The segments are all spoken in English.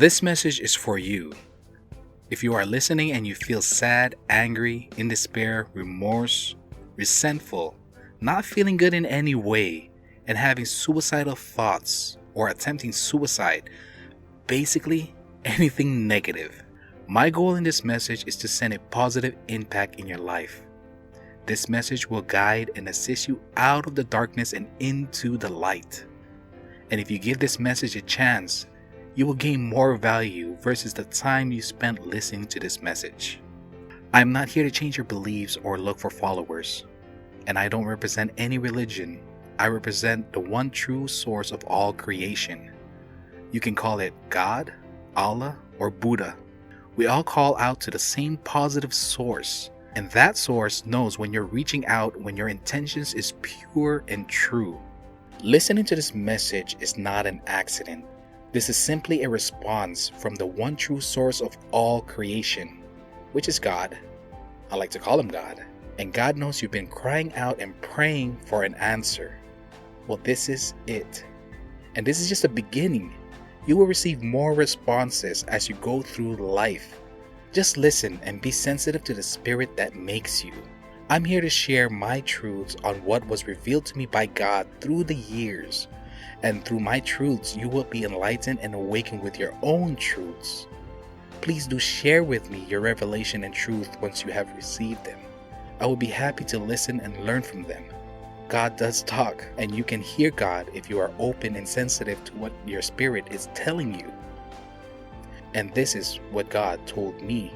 This message is for you. If you are listening and you feel sad, angry, in despair, remorse, resentful, not feeling good in any way, and having suicidal thoughts or attempting suicide, basically anything negative, my goal in this message is to send a positive impact in your life. This message will guide and assist you out of the darkness and into the light. And if you give this message a chance, you will gain more value versus the time you spent listening to this message. I'm not here to change your beliefs or look for followers. And I don't represent any religion. I represent the one true source of all creation. You can call it God, Allah, or Buddha. We all call out to the same positive source. And that source knows when you're reaching out when your intentions is pure and true. Listening to this message is not an accident. This is simply a response from the one true source of all creation, which is God. I like to call him God. And God knows you've been crying out and praying for an answer. Well, this is it. And this is just the beginning. You will receive more responses as you go through life. Just listen and be sensitive to the spirit that makes you. I'm here to share my truths on what was revealed to me by God through the years. And through my truths, you will be enlightened and awakened with your own truths. Please do share with me your revelation and truth once you have received them. I will be happy to listen and learn from them. God does talk, and you can hear God if you are open and sensitive to what your spirit is telling you. And this is what God told me.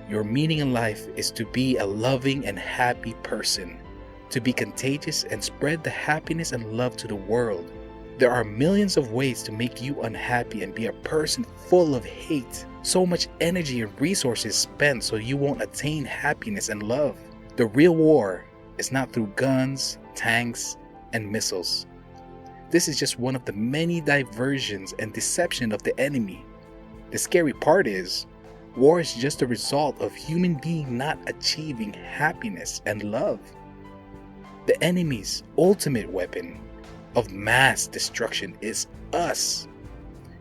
Your meaning in life is to be a loving and happy person, to be contagious and spread the happiness and love to the world. There are millions of ways to make you unhappy and be a person full of hate. So much energy and resources spent so you won't attain happiness and love. The real war is not through guns, tanks, and missiles. This is just one of the many diversions and deception of the enemy. The scary part is, war is just a result of human beings not achieving happiness and love. The enemy's ultimate weapon of mass destruction is us,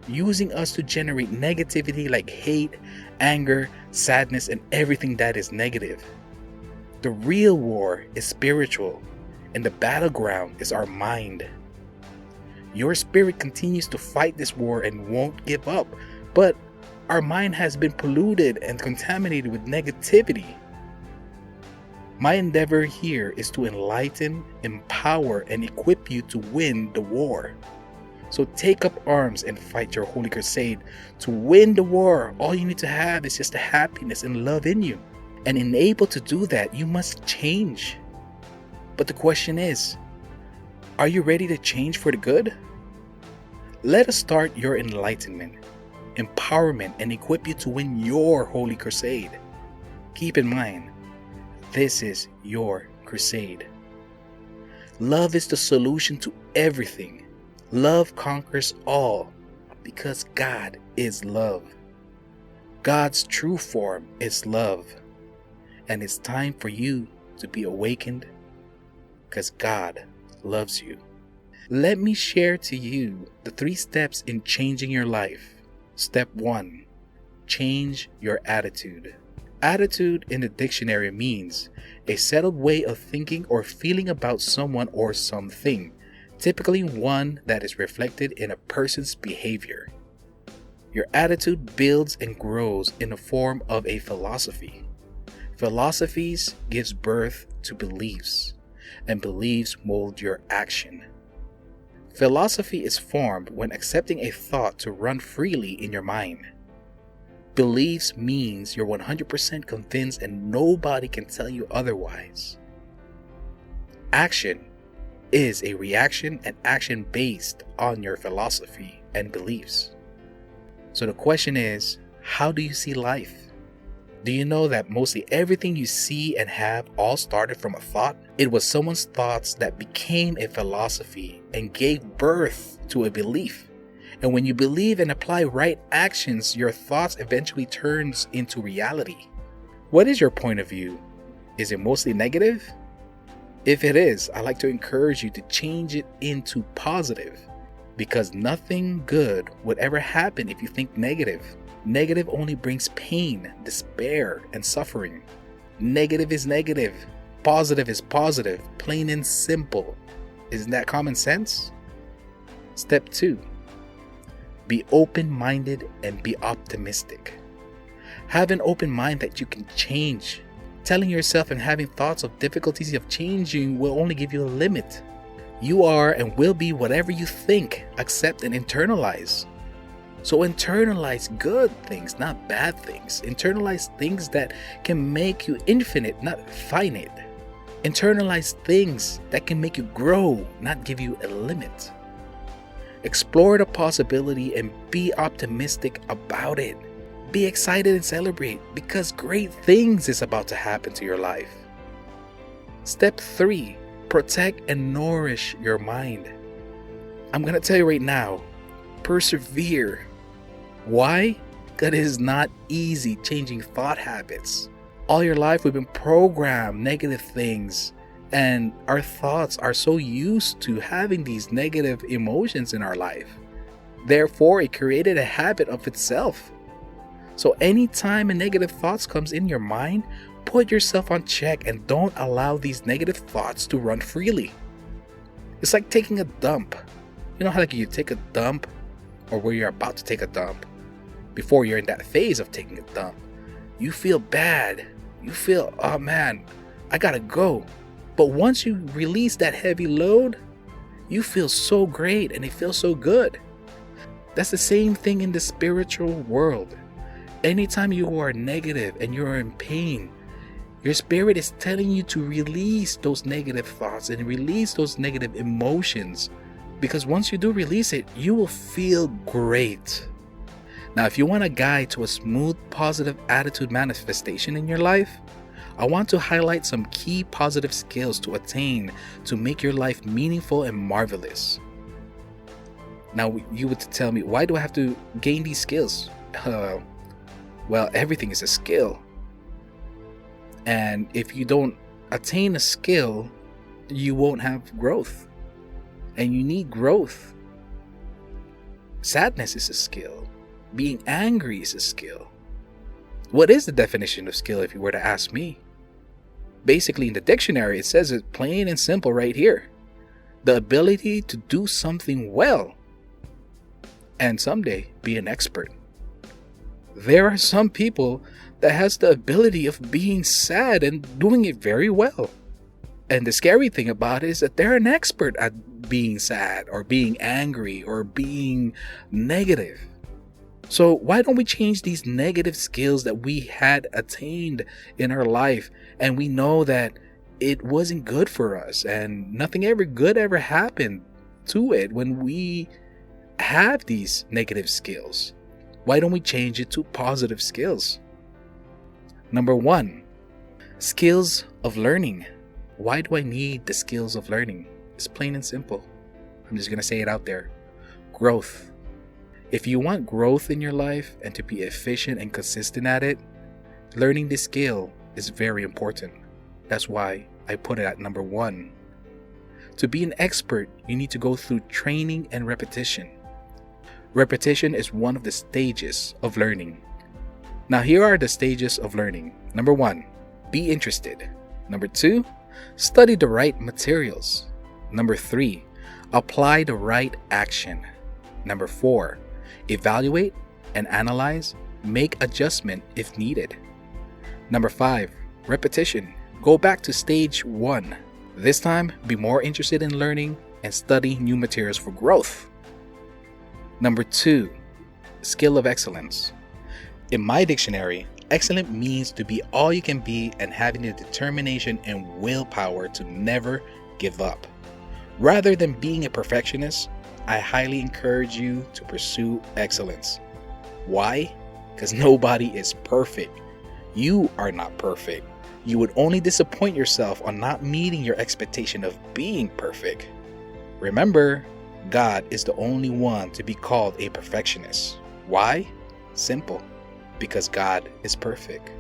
using us to generate negativity like hate, anger, sadness, and everything that is negative. The real war is spiritual, and the battleground is our mind. Your spirit continues to fight this war and won't give up, but our mind has been polluted and contaminated with negativity. My endeavor here is to enlighten, empower, and equip you to win the war. So take up arms and fight your holy crusade. To win the war, all you need to have is just the happiness and love in you. And in able to do that, you must change. But the question is, are you ready to change for the good? Let us start your enlightenment, empowerment, and equip you to win your holy crusade. Keep in mind, this is your crusade. Love is the solution to everything. Love conquers all because God is love. God's true form is love. And it's time for you to be awakened because God loves you. Let me share to you the 3 steps in changing your life. Step 1. Change your attitude. Attitude in the dictionary means a settled way of thinking or feeling about someone or something, typically one that is reflected in a person's behavior. Your attitude builds and grows in the form of a philosophy. Philosophies gives birth to beliefs, and beliefs mold your action. Philosophy is formed when accepting a thought to run freely in your mind. Beliefs means you're 100% convinced and nobody can tell you otherwise. Action is a reaction and action based on your philosophy and beliefs. So the question is, how do you see life? Do you know that mostly everything you see and have all started from a thought? It was someone's thoughts that became a philosophy and gave birth to a belief. And when you believe and apply right actions, your thoughts eventually turns into reality. What is your point of view? Is it mostly negative? If it is, I'd like to encourage you to change it into positive. Because nothing good would ever happen if you think negative. Negative only brings pain, despair, and suffering. Negative is negative. Positive is positive. Plain and simple. Isn't that common sense? Step 2. Be open-minded and be optimistic. Have an open mind that you can change. Telling yourself and having thoughts of difficulties of changing will only give you a limit. You are and will be whatever you think, accept, and internalize. So internalize good things, not bad things. Internalize things that can make you infinite, not finite. Internalize things that can make you grow, not give you a limit. Explore the possibility and be optimistic about it. Be excited and celebrate because great things is about to happen to your life. Step 3. Protect and nourish your mind. I'm going to tell you right now, persevere. Why? Because it is not easy changing thought habits. All your life we've been programmed negative things, and our thoughts are so used to having these negative emotions in our life. Therefore, it created a habit of itself. So anytime a negative thoughts comes in your mind, put yourself on check and don't allow these negative thoughts to run freely. It's like taking a dump. You know how like you take a dump, or where you're about to take a dump, before you're in that phase of taking a dump. You feel bad. You feel, oh man, I gotta go. But once you release that heavy load, you feel so great and it feels so good. That's the same thing in the spiritual world. Anytime you are negative and you are in pain, your spirit is telling you to release those negative thoughts and release those negative emotions. Because once you do release it, you will feel great. Now, if you want a guide to a smooth, positive attitude manifestation in your life, I want to highlight some key positive skills to attain to make your life meaningful and marvelous. Now, you would tell me, why do I have to gain these skills? Well, everything is a skill. And if you don't attain a skill, you won't have growth. And you need growth. Sadness is a skill. Being angry is a skill. What is the definition of skill if you were to ask me? Basically, in the dictionary, it says it plain and simple right here. The ability to do something well and someday be an expert. There are some people that has the ability of being sad and doing it very well. And the scary thing about it is that they're an expert at being sad or being angry or being negative. So why don't we change these negative skills that we had attained in our life, and we know that it wasn't good for us and nothing ever good ever happened to it when we have these negative skills? Why don't we change it to positive skills? Number 1, skills of learning. Why do I need the skills of learning? It's plain and simple. I'm just going to say it out there. Growth. If you want growth in your life and to be efficient and consistent at it, learning this skill is very important. That's why I put it at number 1. To be an expert, you need to go through training and repetition. Repetition is one of the stages of learning. Now, here are the stages of learning. Number 1, be interested. Number 2, study the right materials. Number 3, apply the right action. Number 4, evaluate and analyze, make adjustment if needed. Number 5, repetition. Go back to stage 1. This time, be more interested in learning and study new materials for growth. Number 2, skill of excellence. In my dictionary, excellent means to be all you can be and having the determination and willpower to never give up. Rather than being a perfectionist, I highly encourage you to pursue excellence. Why? Because nobody is perfect. You are not perfect. You would only disappoint yourself on not meeting your expectation of being perfect. Remember, God is the only one to be called a perfectionist. Why? Simple. Because God is perfect.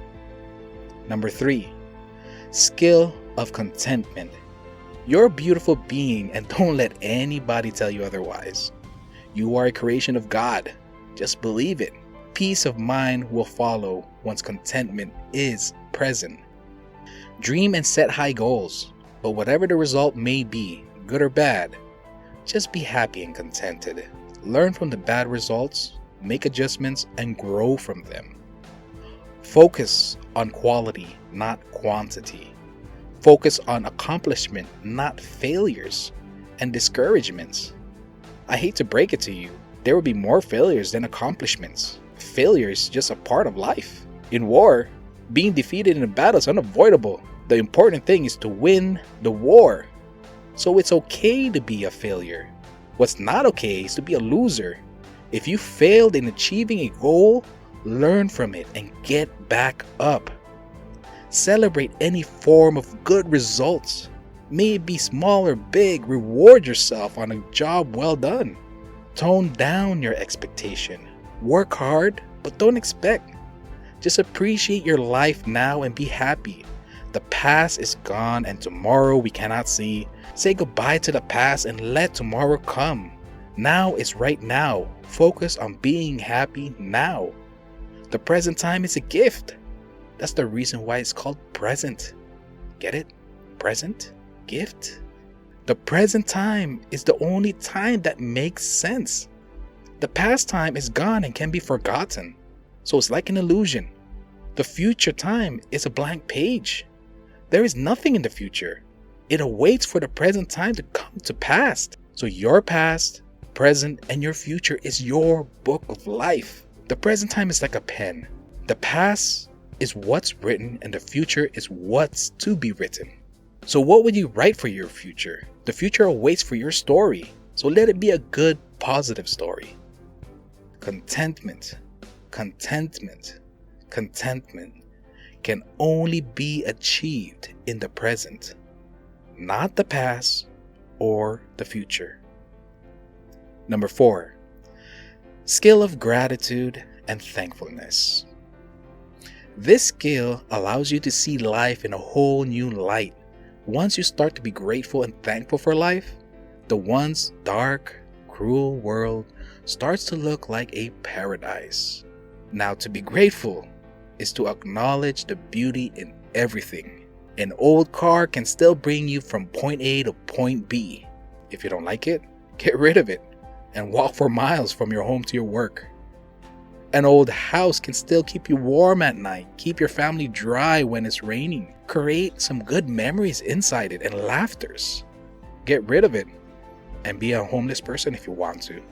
Number 3, skill of contentment. You're a beautiful being and don't let anybody tell you otherwise. You are a creation of God. Just believe it. Peace of mind will follow once contentment is present. Dream and set high goals, but whatever the result may be, good or bad, just be happy and contented. Learn from the bad results, make adjustments, and grow from them. Focus on quality, not quantity. Focus on accomplishment, not failures and discouragements. I hate to break it to you, there will be more failures than accomplishments. Failure is just a part of life. In war, being defeated in a battle is unavoidable. The important thing is to win the war. So it's okay to be a failure. What's not okay is to be a loser. If you failed in achieving a goal, learn from it and get back up. Celebrate any form of good results. May it be small or big, reward yourself on a job well done. Tone down your expectation. Work hard, but don't expect. Just appreciate your life now and be happy. The past is gone and tomorrow we cannot see. Say goodbye to the past and let tomorrow come. Now is right now. Focus on being happy now. The present time is a gift. That's the reason why it's called present. Get it? Present? Gift? The present time is the only time that makes sense. The past time is gone and can be forgotten. So it's like an illusion. The future time is a blank page. There is nothing in the future. It awaits for the present time to come to pass. So your past, present, and your future is your book of life. The present time is like a pen. The past is what's written and the future is what's to be written. So what would you write for your future? The future awaits for your story. So let it be a good, positive story. Contentment, contentment, contentment can only be achieved in the present, not the past or the future. Number 4, skill of gratitude and thankfulness. This skill allows you to see life in a whole new light. Once you start to be grateful and thankful for life, the once dark, cruel world starts to look like a paradise. Now, to be grateful is to acknowledge the beauty in everything. An old car can still bring you from point A to point B. If you don't like it, get rid of it and walk for miles from your home to your work. An old house can still keep you warm at night, keep your family dry when it's raining, create some good memories inside it and laughters. Get rid of it and be a homeless person if you want to.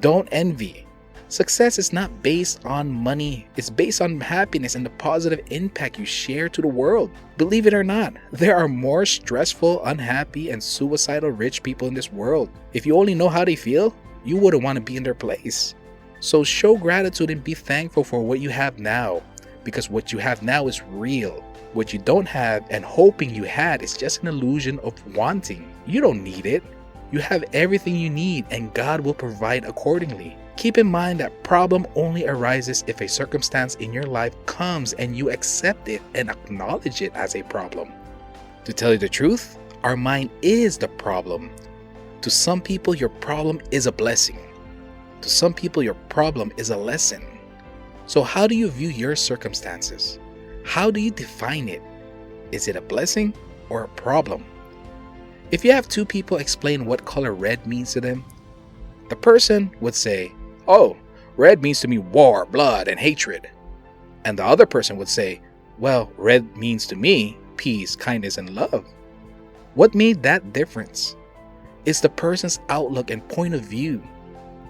Don't envy. Success is not based on money. It's based on happiness and the positive impact you share to the world. Believe it or not, there are more stressful, unhappy, and suicidal rich people in this world. If you only know how they feel, you wouldn't want to be in their place. So show gratitude and be thankful for what you have now, because what you have now is real. What you don't have and hoping you had is just an illusion of wanting. You don't need it. You have everything you need and God will provide accordingly. Keep in mind that problem only arises if a circumstance in your life comes and you accept it and acknowledge it as a problem. To tell you the truth, our mind is the problem. To some people, your problem is a blessing. To some people, your problem is a lesson. So how do you view your circumstances? How do you define it? Is it a blessing or a problem? If you have two people explain what color red means to them, the person would say, "Oh, red means to me war, blood, and hatred." And the other person would say, "Well, red means to me peace, kindness, and love." What made that difference? It's the person's outlook and point of view,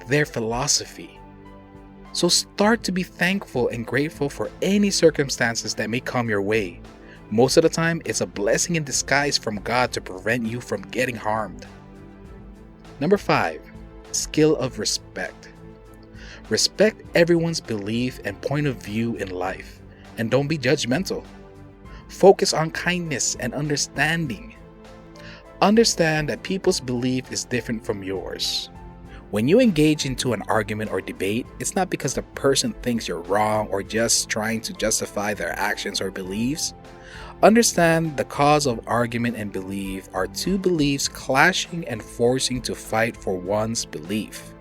their philosophy. So start to be thankful and grateful for any circumstances that may come your way. Most of the time, it's a blessing in disguise from God to prevent you from getting harmed. Number 5, skill of respect. Respect everyone's belief and point of view in life, and don't be judgmental. Focus on kindness and understanding. Understand that people's belief is different from yours. When you engage into an argument or debate, it's not because the person thinks you're wrong or just trying to justify their actions or beliefs. Understand the cause of argument and belief are two beliefs clashing and forcing to fight for one's belief.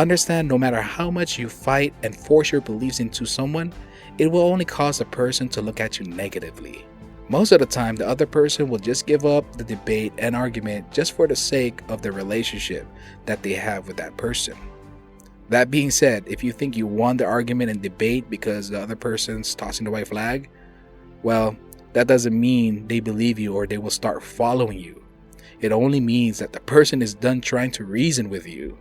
Understand, no matter how much you fight and force your beliefs into someone, it will only cause the person to look at you negatively. Most of the time, the other person will just give up the debate and argument just for the sake of the relationship that they have with that person. That being said, if you think you won the argument and debate because the other person's tossing the white flag, well, that doesn't mean they believe you or they will start following you. It only means that the person is done trying to reason with you.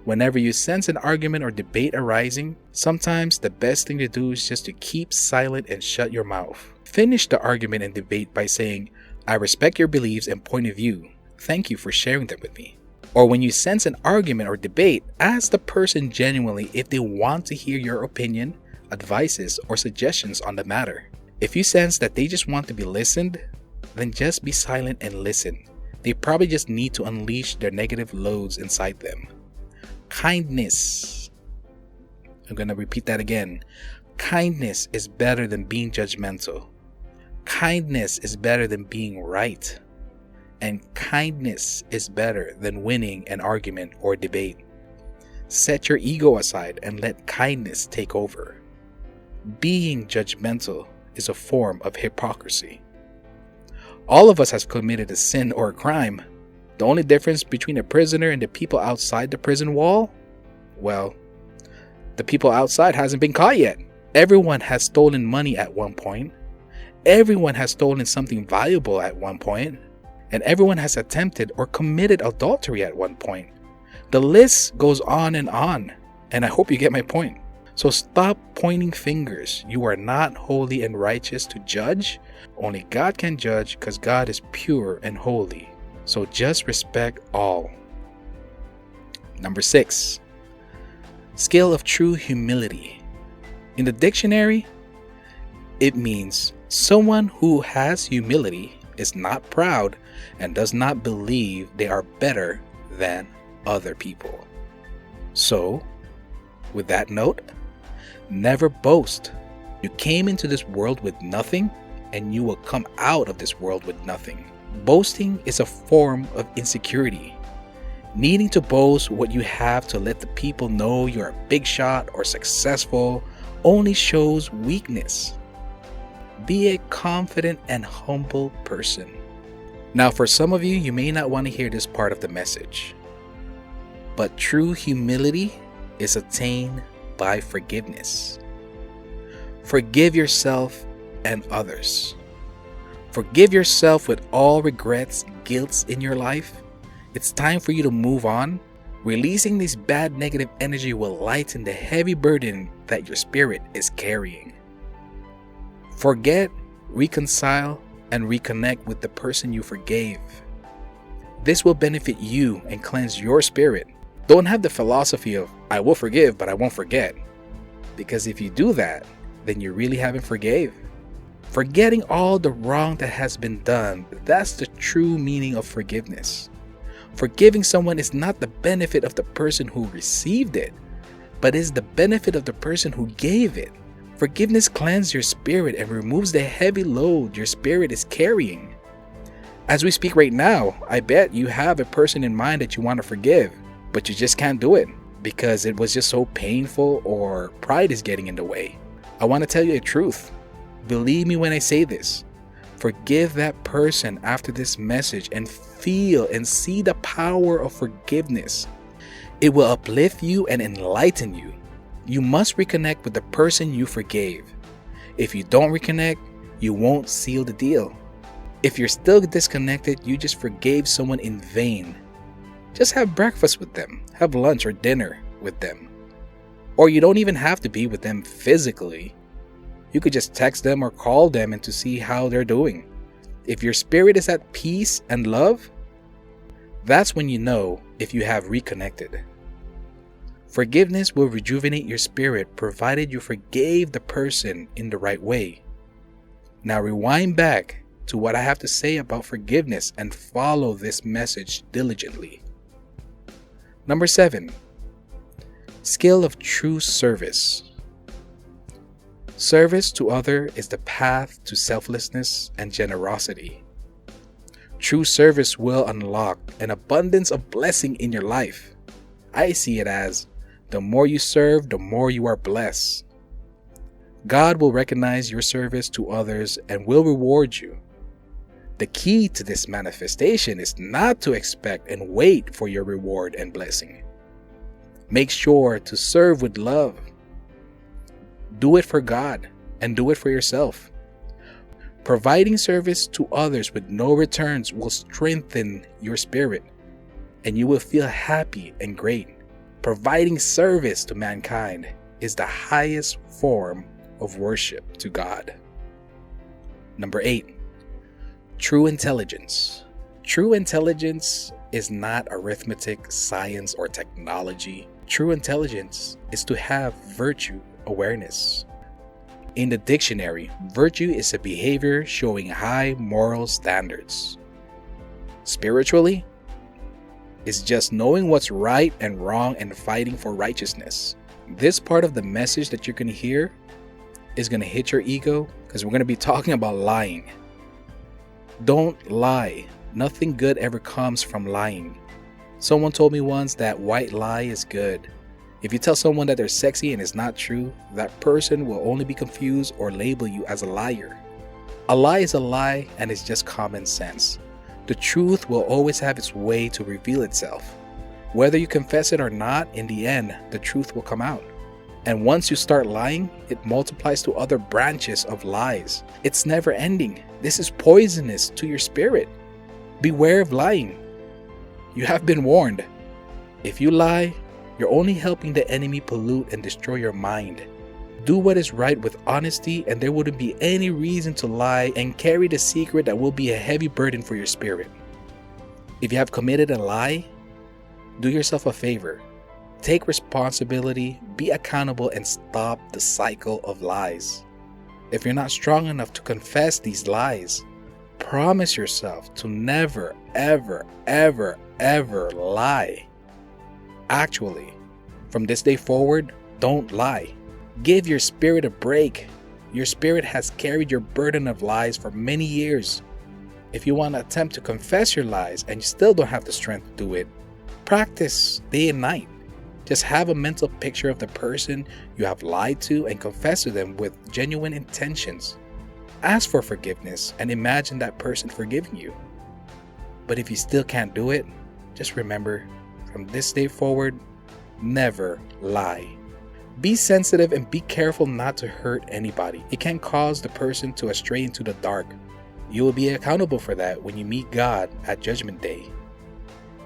Whenever you sense an argument or debate arising, sometimes the best thing to do is just to keep silent and shut your mouth. Finish the argument and debate by saying, "I respect your beliefs and point of view. Thank you for sharing them with me." Or when you sense an argument or debate, ask the person genuinely if they want to hear your opinion, advices, or suggestions on the matter. If you sense that they just want to be listened, then just be silent and listen. They probably just need to unleash their negative loads inside them. Kindness. I'm going to repeat that again. Kindness is better than being judgmental. Kindness is better than being right. And kindness is better than winning an argument or debate. Set your ego aside and let kindness take over. Being judgmental is a form of hypocrisy. All of us have committed a sin or a crime. The only difference between a prisoner and the people outside the prison wall? Well, the people outside hasn't been caught yet. Everyone has stolen money at one point. Everyone has stolen something valuable at one point. And everyone has attempted or committed adultery at one point. The list goes on, and I hope you get my point. So stop pointing fingers. You are not holy and righteous to judge. Only God can judge because God is pure and holy. So just respect all. Number 6, skill of true humility. In the dictionary, it means someone who has humility, is not proud, and does not believe they are better than other people. So, with that note, never boast. You came into this world with nothing, and you will come out of this world with nothing. Boasting is a form of insecurity. Needing to boast what you have to let the people know you're a big shot or successful only shows weakness. Be a confident and humble person. Now, for some of you, you may not want to hear this part of the message, but true humility is attained by forgiveness. Forgive yourself and others. Forgive yourself with all regrets, guilts in your life. It's time for you to move on. Releasing this bad negative energy will lighten the heavy burden that your spirit is carrying. Forget, reconcile, and reconnect with the person you forgave. This will benefit you and cleanse your spirit. Don't have the philosophy of, I will forgive, but I won't forget. Because if you do that, then you really haven't forgave. Forgetting all the wrong that has been done, that's the true meaning of forgiveness. Forgiving someone is not the benefit of the person who received it, but is the benefit of the person who gave it. Forgiveness cleanses your spirit and removes the heavy load your spirit is carrying. As we speak right now, I bet you have a person in mind that you want to forgive, but you just can't do it because it was just so painful or pride is getting in the way. I want to tell you the truth. Believe me when I say this. Forgive that person after this message and feel and see the power of forgiveness. It will uplift you and enlighten you. You must reconnect with the person you forgave. If you don't reconnect, you won't seal the deal. If you're still disconnected, you just forgave someone in vain. Just have breakfast with them, have lunch or dinner with them. Or you don't even have to be with them physically. You could just text them or call them and to see how they're doing. If your spirit is at peace and love, that's when you know if you have reconnected. Forgiveness will rejuvenate your spirit provided you forgave the person in the right way. Now rewind back to what I have to say about forgiveness and follow this message diligently. Number 7, skill of true service. Service to others is the path to selflessness and generosity. True service will unlock an abundance of blessing in your life. I see it as The more you serve, the more you are blessed. God will recognize your service to others and will reward you. The key to this manifestation is not to expect and wait for your reward and blessing. Make sure to serve with love. Do it for God and do it for yourself. Providing service to others with no returns will strengthen your spirit, and you will feel happy and great. Providing service to mankind is the highest form of worship to God. Number 8, true intelligence. True intelligence is not arithmetic, science, or technology. True intelligence is to have virtue awareness. In the dictionary, virtue is a behavior showing high moral standards. Spiritually, it's just knowing what's right and wrong and fighting for righteousness. This part of the message that you're going to hear is going to hit your ego because we're going to be talking about lying. Don't lie. Nothing good ever comes from lying. Someone told me once that white lie is good. If you tell someone that they're sexy and it's not true, that person will only be confused or label you as a liar. A lie is a lie, and it's just common sense. The truth will always have its way to reveal itself. Whether you confess it or not, in the end, the truth will come out. And once you start lying, it multiplies to other branches of lies. It's never ending. This is poisonous to your spirit. Beware of lying. You have been warned. If you lie, you're only helping the enemy pollute and destroy your mind. Do what is right with honesty, and there wouldn't be any reason to lie and carry the secret that will be a heavy burden for your spirit. If you have committed a lie, do yourself a favor. Take responsibility, be accountable, and stop the cycle of lies. If you're not strong enough to confess these lies, promise yourself to never, ever, ever, ever lie. Actually, from this day forward, don't lie. Give your spirit a break. Your spirit has carried your burden of lies for many years. If you want to attempt to confess your lies and you still don't have the strength to do it, practice day and night. Just have a mental picture of the person you have lied to and confess to them with genuine intentions. Ask for forgiveness and imagine that person forgiving you. But if you still can't do it, just remember, from this day forward, never lie. Be sensitive and be careful not to hurt anybody. It can cause the person to astray into the dark. You will be accountable for that when you meet God at Judgment Day.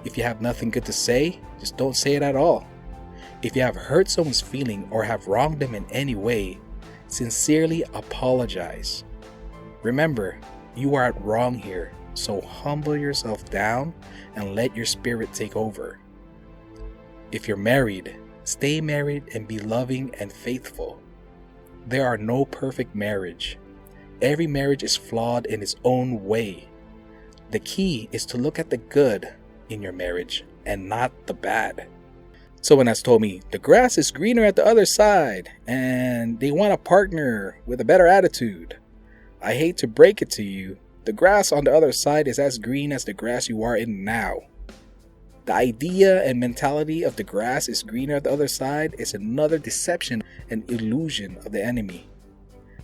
If you have nothing good to say, just don't say it at all. If you have hurt someone's feeling or have wronged them in any way, sincerely apologize. Remember, you are wrong here, so humble yourself down and let your spirit take over. If you're married, stay married and be loving and faithful. There are no perfect marriage. Every marriage is flawed in its own way. The key is to look at the good in your marriage and not the bad. Someone has told me the grass is greener at the other side and they want a partner with a better attitude. I hate to break it to you, the grass on the other side is as green as the grass you are in now. The idea and mentality of the grass is greener at the other side is another deception and illusion of the enemy.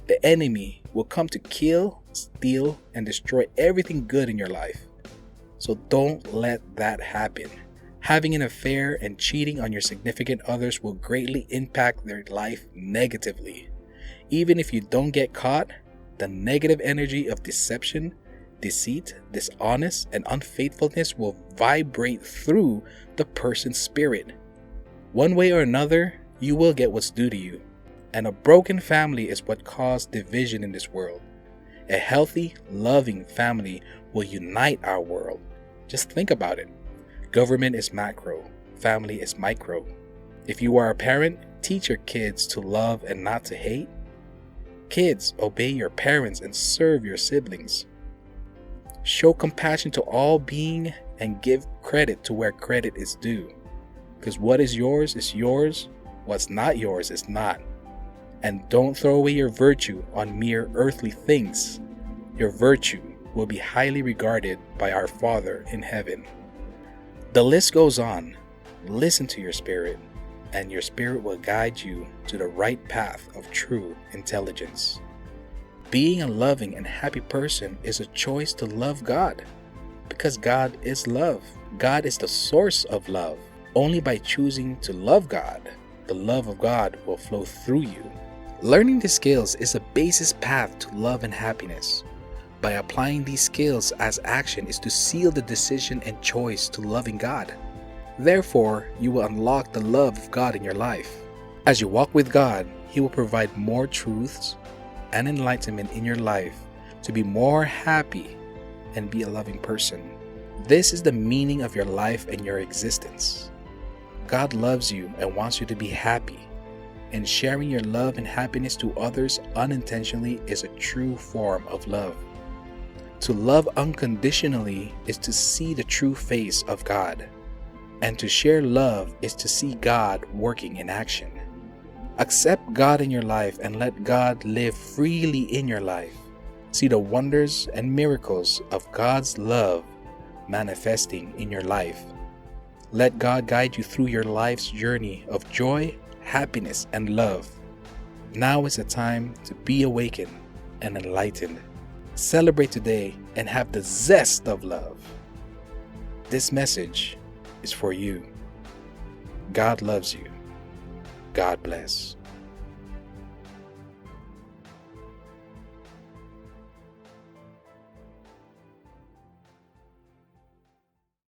The enemy will come to kill, steal, and destroy everything good in your life. So don't let that happen. Having an affair and cheating on your significant others will greatly impact their life negatively. Even if you don't get caught, the negative energy of deception, deceit, dishonest, and unfaithfulness will vibrate through the person's spirit. One way or another, you will get what's due to you. And a broken family is what caused division in this world. A healthy, loving family will unite our world. Just think about it. Government is macro, family is micro. If you are a parent, teach your kids to love and not to hate. Kids, obey your parents and serve your siblings. Show compassion to all being and give credit to where credit is due. Because what is yours, what's not yours is not. And don't throw away your virtue on mere earthly things. Your virtue will be highly regarded by our Father in heaven. The list goes on. Listen to your spirit. and your spirit will guide you to the right path of true intelligence. Being a loving and happy person is a choice to love God, because God is love. God is the source of love. Only by choosing to love God, the love of God will flow through you. Learning these skills is a basis path to love and happiness. By applying these skills as action is to seal the decision and choice to loving God. Therefore, you will unlock the love of God in your life. As you walk with God, He will provide more truths and enlightenment in your life to be more happy and be a loving person. This is the meaning of your life and your existence. God loves you and wants you to be happy, and sharing your love and happiness to others unintentionally is a true form of love. To love unconditionally is to see the true face of God, and to share love is to see God working in action. Accept God in your life and let God live freely in your life. See the wonders and miracles of God's love manifesting in your life. Let God guide you through your life's journey of joy, happiness, and love. Now is the time to be awakened and enlightened. Celebrate today and have the zest of love. This message is for you. God loves you. God bless.